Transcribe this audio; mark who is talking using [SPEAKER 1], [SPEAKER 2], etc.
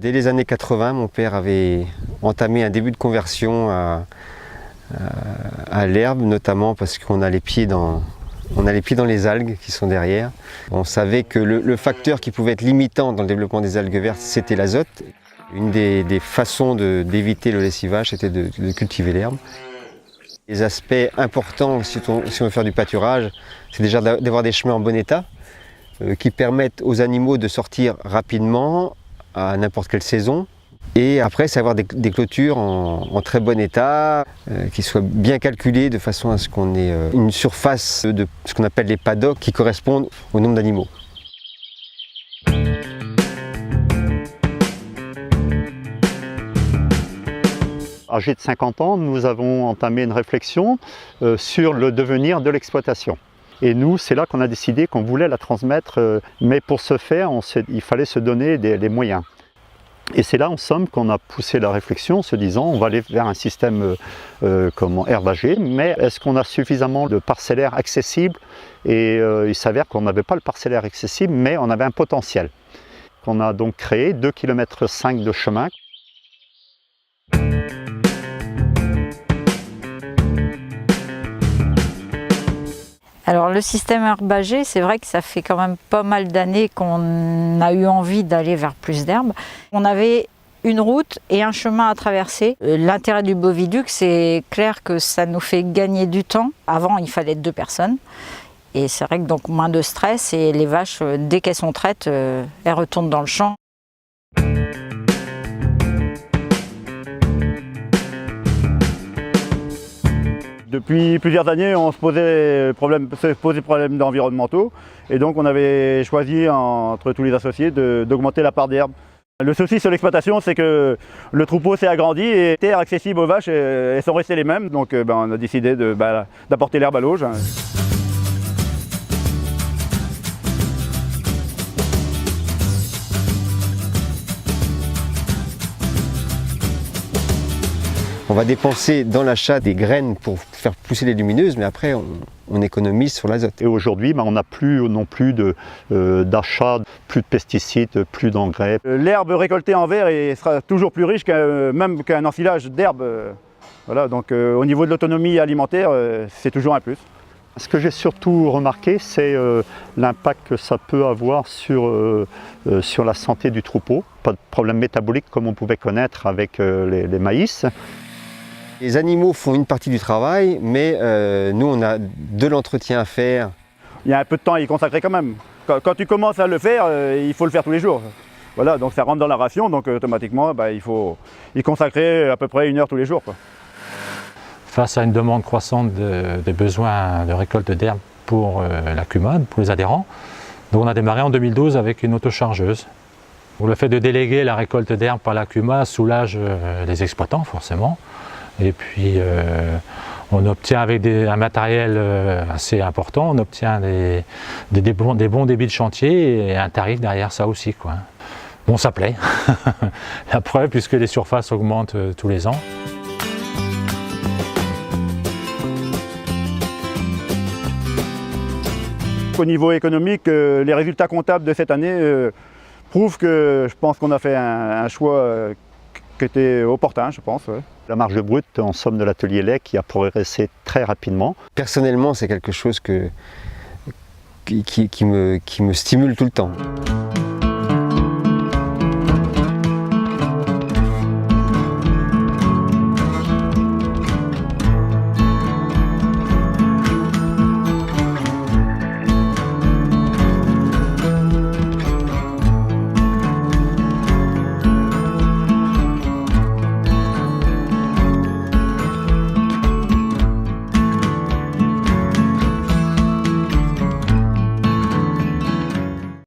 [SPEAKER 1] Dès les années 80, mon père avait entamé un début de conversion à l'herbe, notamment parce qu'on a les pieds dans les algues qui sont derrière. On savait que le facteur qui pouvait être limitant dans le développement des algues vertes, c'était l'azote. Une des façons d'éviter le lessivage, c'était de cultiver l'herbe. Les aspects importants, si on veut faire du pâturage, c'est déjà d'avoir des chemins en bon état, qui permettent aux animaux de sortir rapidement à n'importe quelle saison. Et après, c'est avoir des clôtures en très bon état, qui soient bien calculées de façon à ce qu'on ait une surface de ce qu'on appelle les paddocks qui correspondent au nombre d'animaux.
[SPEAKER 2] Âgés de 50 ans, nous avons entamé une réflexion sur le devenir de l'exploitation. Et nous, c'est là qu'on a décidé qu'on voulait la transmettre, mais pour ce faire, il fallait se donner les moyens. Et c'est là, en somme, qu'on a poussé la réflexion en se disant on va aller vers un système herbagé, mais est-ce qu'on a suffisamment de parcellaire accessible? Et il s'avère qu'on n'avait pas le parcellaire accessible, mais on avait un potentiel. On a donc créé 2,5 km de chemin.
[SPEAKER 3] Alors le système herbagé, c'est vrai que ça fait quand même pas mal d'années qu'on a eu envie d'aller vers plus d'herbe. On avait une route et un chemin à traverser. L'intérêt du boviduc, c'est clair que ça nous fait gagner du temps. Avant, il fallait 2 personnes. Et c'est vrai que donc moins de stress et les vaches, dès qu'elles sont traites, elles retournent dans le champ.
[SPEAKER 4] Depuis plusieurs années, on se posait problèmes environnementaux et donc on avait choisi entre tous les associés d'augmenter la part d'herbe. Le souci sur l'exploitation, c'est que le troupeau s'est agrandi et les terres accessibles aux vaches elles sont restées les mêmes, donc on a décidé d'apporter l'herbe à l'auge.
[SPEAKER 1] On va dépenser dans l'achat des graines pour faire pousser les lumineuses, mais après on économise sur l'azote.
[SPEAKER 2] Et aujourd'hui, on n'a plus non plus d'achat, plus de pesticides, plus d'engrais.
[SPEAKER 4] L'herbe récoltée en verre sera toujours plus riche même qu'un ensilage d'herbe. Voilà, donc au niveau de l'autonomie alimentaire, c'est toujours un plus.
[SPEAKER 2] Ce que j'ai surtout remarqué, c'est l'impact que ça peut avoir sur la santé du troupeau. Pas de problème métabolique comme on pouvait connaître avec les maïs.
[SPEAKER 1] Les animaux font une partie du travail, mais nous on a de l'entretien à faire.
[SPEAKER 4] Il y a un peu de temps à y consacrer quand même. Quand tu commences à le faire, il faut le faire tous les jours. Voilà, donc ça rentre dans la ration, donc automatiquement il faut y consacrer à peu près 1 heure tous les jours, quoi.
[SPEAKER 5] Face à une demande croissante des besoins de récolte d'herbe pour la CUMOD, pour les adhérents, donc on a démarré en 2012 avec une autochargeuse. Le fait de déléguer la récolte d'herbe par la CUMA soulage les exploitants forcément. Et puis on obtient avec un matériel assez important, on obtient des bons débits de chantier et un tarif derrière ça aussi, quoi. Bon, ça plaît. La preuve, puisque les surfaces augmentent tous les ans.
[SPEAKER 4] Au niveau économique, les résultats comptables de cette année prouvent que je pense qu'on a fait un choix qui était opportun, je pense. Ouais.
[SPEAKER 2] La marge brute, en somme, de l'atelier lait qui a progressé très rapidement.
[SPEAKER 1] Personnellement, c'est quelque chose qui me stimule tout le temps.